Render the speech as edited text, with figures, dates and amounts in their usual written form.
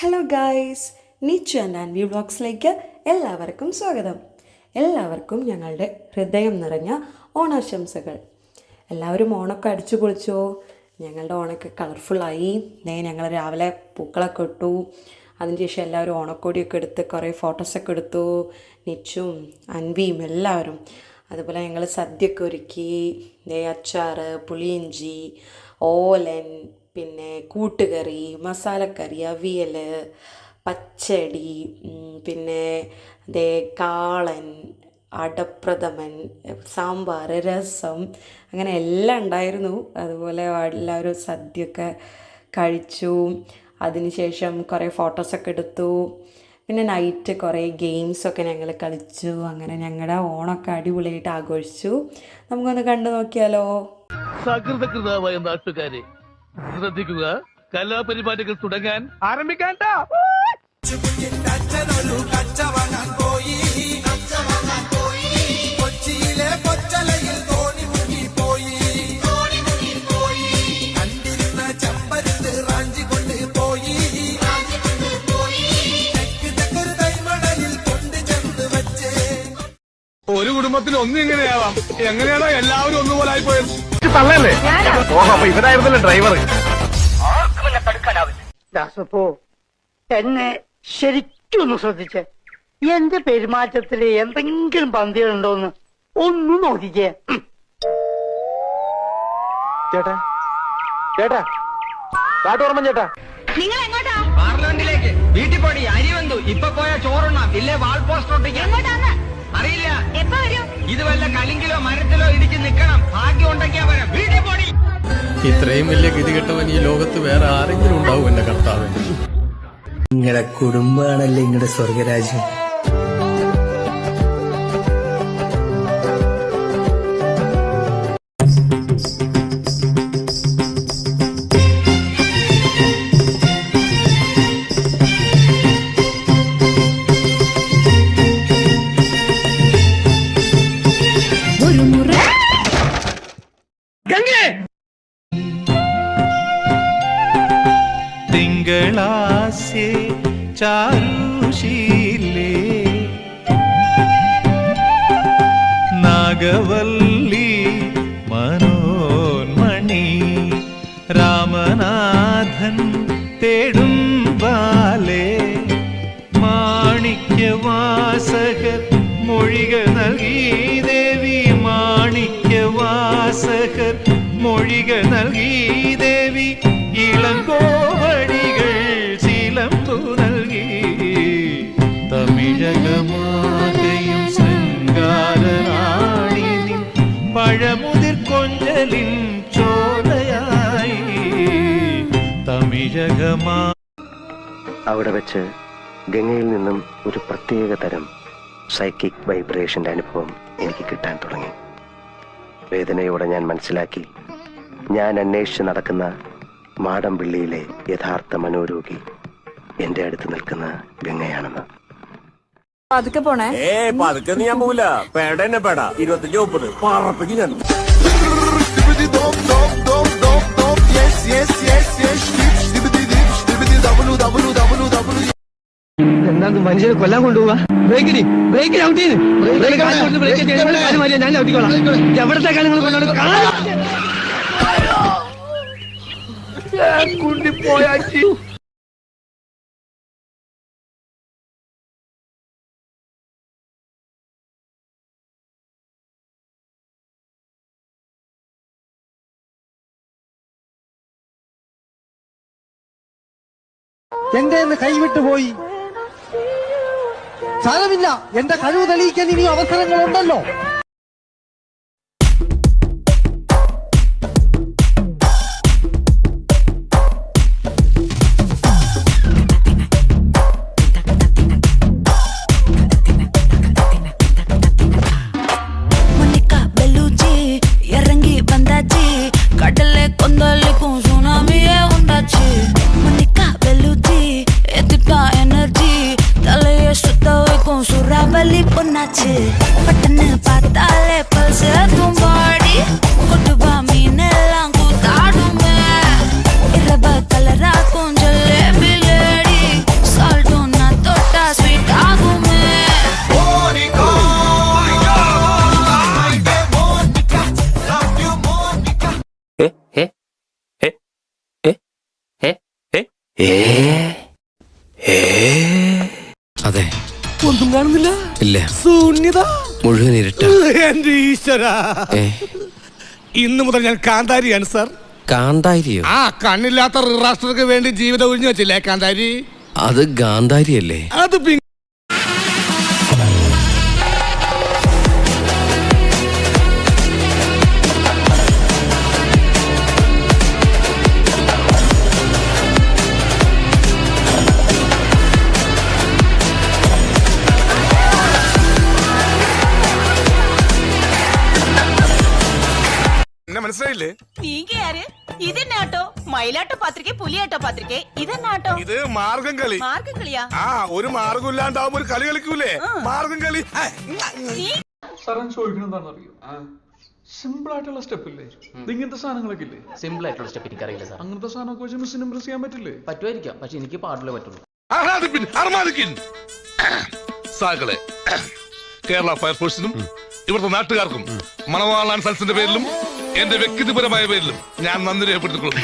Hello guys, Nichu and Anvi വ്ളോഗ്സിലേക്ക് എല്ലാവർക്കും സ്വാഗതം. എല്ലാവർക്കും ഞങ്ങളുടെ ഹൃദയം നിറഞ്ഞ ഓണാശംസകൾ. എല്ലാവരും ഓണമൊക്കെ അടിച്ചു പൊളിച്ചോ? ഞങ്ങളുടെ ഓണമൊക്കെ കളർഫുള്ളായി. ഞങ്ങൾ രാവിലെ പൂക്കളൊക്കെ ഇട്ടു. അതിനുശേഷം എല്ലാവരും ഓണക്കോടിയൊക്കെ എടുത്ത് കുറേ ഫോട്ടോസൊക്കെ എടുത്തു. നിച്ചും അൻവിയും എല്ലാവരും. അതുപോലെ ഞങ്ങൾ സദ്യയൊക്കെ ഒരുക്കി. അച്ചാർ, പുളിയിഞ്ചി, ഓലൻ, പിന്നെ കൂട്ടുകറി, മസാലക്കറി, അവിയൽ, പച്ചടി, പിന്നെ കാളൻ, അടപ്രഥമൻ, സാമ്പാർ, രസം, അങ്ങനെ എല്ലാം ഉണ്ടായിരുന്നു. അതുപോലെ എല്ലാവരും സദ്യയൊക്കെ കഴിച്ചു. അതിനുശേഷം കുറേ ഫോട്ടോസൊക്കെ എടുത്തു. പിന്നെ നൈറ്റ് കുറേ ഗെയിംസൊക്കെ ഞങ്ങൾ കളിച്ചു. അങ്ങനെ ഞങ്ങളുടെ ഓണമൊക്കെ അടിപൊളിയായിട്ട് ആഘോഷിച്ചു. നമുക്കൊന്ന് കണ്ടു നോക്കിയാലോ? സകൃതകൃതമായ നാട്ടുകാരെ ശ്രദ്ധിക്കുക, കലാപരിപാടികൾ തുടങ്ങാൻ ആരംഭിക്കാൻ. ഒരു കുടുംബത്തിൽ ഒന്നും ഇങ്ങനെയാവാം. എങ്ങനെയാണോ എല്ലാവരും ഒന്നുപോലായി പോയത്? തള്ളല്ലേ? അപ്പൊ ഇവരായിരുന്നല്ലേ ഡ്രൈവർ? ദാസപ്പോ എന്നെ ശരിക്കും ഒന്ന് ശ്രദ്ധിച്ചേ. എന്റെ പെരുമാറ്റത്തില് എന്തെങ്കിലും പന്തികളുണ്ടോന്ന് ഒന്നും നോക്കിക്കേ. ചേട്ടാ ചേട്ടാ കാട്ടോർമ്മ ചേട്ടാ, നിങ്ങൾ എങ്ങോട്ടാ? പാർലമെന്റിലേക്ക്. വീട്ടിൽ പോടി, അരി വന്നു. ഇപ്പൊ പോയാ ചോറുണ്ണാം, ഇല്ലേ വാൾ പോസ്റ്റർ ഒട്ടിക്കാം. എങ്ങോട്ടാന്ന് അറിയില്ല. എപ്പോ വരും? ഇത് വല്ല കലിങ്കിലോ മരത്തിലോ ഇടിച്ച് നിക്കണം. ഭാഗ്യം ഉണ്ടെങ്കിയാ വരാം. വീട്ടിൽ പോടി. ഇത്രയും വലിയ ഗതികെട്ടവൻ ഈ ലോകത്ത് വേറെ ആരെങ്കിലും ഉണ്ടാവും എന്റെ കർത്താവ്? നിങ്ങളുടെ കുടുംബമാണല്ലേ നിങ്ങളുടെ സ്വർഗരാജ്യം. തിങ്കളാസ്യേ ചാരുശീലേ നാഗവല്ലി മനോന്മണി രാമനാഥൻ തേടും ബാലേ മാണിക്യവാസകർ മൊഴികൾ നൽകി ദേവി. മാണിക്യവാസകർ മൊഴികൾ നൽകി ദേവി. ഇളങ്കോവടികൾ ചിലമ്പു നൽകി. തമിഴകമാകയും ശൃംഗാരനാണി നിൻ പഴമുതിർ കൊഞ്ചലിൻ ചോലയായി. തമിഴകമാ. അവിടെ വെച്ച് ഗംഗയിൽ നിന്നും ഒരു പ്രത്യേക തരം സൈക്കിക് വൈബ്രേഷന്റെ അനുഭവം എനിക്ക് കിട്ടാൻ തുടങ്ങി. വേദനയോടെ ഞാൻ മനസ്സിലാക്കി, ഞാൻ അന്വേഷിച്ച് നടക്കുന്ന മാടമ്പിള്ളിയിലെ യഥാർത്ഥ മനോരോഗി എന്റെ അടുത്ത് നിൽക്കുന്ന ഗംഗയാണെന്ന്. പതുക്കെ പോണേ. പതുക്കെ ഞാൻ പോവില്ല. പേട എന്നെ പേട 25-30 പറപ്പിക്ക് ഞാൻ. എന്താ മനുഷ്യനെ കൊല്ലാൻ കൊണ്ടുപോവാ? ബ്രേക്കിന് ഔട്ട് ചെയ്ത് ഞാൻ ഔട്ടിക്കോളാം. എവിടത്തെ കാര്യങ്ങൾ കൊണ്ടോട് കുണ്ടിപ്പോയാച്ചി. എന്റെ കൈവിട്ടു പോയി. സാരമില്ല, എന്റെ കഴിവ് തെളിയിക്കാൻ ഇനി അവസരങ്ങളുണ്ടല്ലോ. கடலை கொந்தளிக்கும் சுனாமியே உண்டாச்சு. மணிக்கா வெல்லுச்சி எதிர்ப்பா எனர்ஜி தலையை சுத்த வைக்கும் சூறாவளி பொண்ணாச்சு. பட்டன்னு பார்த்தாலே பல்ஸ் தும்பாடி கொட்டுவா மீனெல்லாம் கூத்தாடுமே. இரவ கலரா கொஞ்சம் லேடி അതെ, ഒന്നും കാണുന്നില്ല. ഇല്ല, ശൂന്യത മുഴുവൻ ഇരുട്ട. എന്റെ ഈശ്വര, ഇന്നു മുതൽ ഞാൻ കാന്താരിയാണ് സാർ. കാന്താരിയോ? ആ കണ്ണില്ലാത്ത രാഷ്ട്രർക്ക് വേണ്ടി ജീവിതം ഒഴിഞ്ഞു വെച്ചില്ലേ കാന്താരി? അത് ഗാന്ധാരിയല്ലേ? അത് മനസ്സിലായില്ലേ? ഇതെന്നാട്ടോ മയിലാട്ടോ പാത്രികെ പുലിയാട്ടോ പാത്രികെ ഇതെന്നാട്ടോ? ഇത് മാർഗം കളി. മാർഗം കളിയാ? ആ ഒരു മാർഗം ഇല്ലാണ്ടാവുമ്പോ ഒരു കളി കളിക്കൂലേ, മാർഗം കളി. സാറൻ ചോദിക്കണം എന്താണെന്നറിയോ? സിമ്പിൾ ആയിട്ടുള്ള സ്റ്റെപ്പ് ഇല്ലേ, ഇങ്ങനത്തെ സാധനങ്ങളൊക്കെ ഇല്ലേ? സിമ്പിൾ ആയിട്ടുള്ള സ്റ്റെപ്പ് എനിക്കറിയില്ല സാർ. അങ്ങനത്തെ സാധനമൊക്കെ വെച്ച് മിസ്സിന് ഇംപ്രസ് ചെയ്യാൻ പറ്റില്ലേ? പറ്റുമായിരിക്കാം, പക്ഷെ എനിക്ക് പാടില്ലേ പറ്റുള്ളൂ. സാകളെ കേരള ഫയർഫോഴ്സിനും ഇവിടുത്തെ നാട്ടുകാർക്കും മണവാളാൻ സൽസിന്റെ പേരിലും എന്റെ വ്യക്തിപരമായ പേരിലും ഞാൻ നന്ദി രേഖപ്പെടുത്തിക്കൊള്ളുന്നു.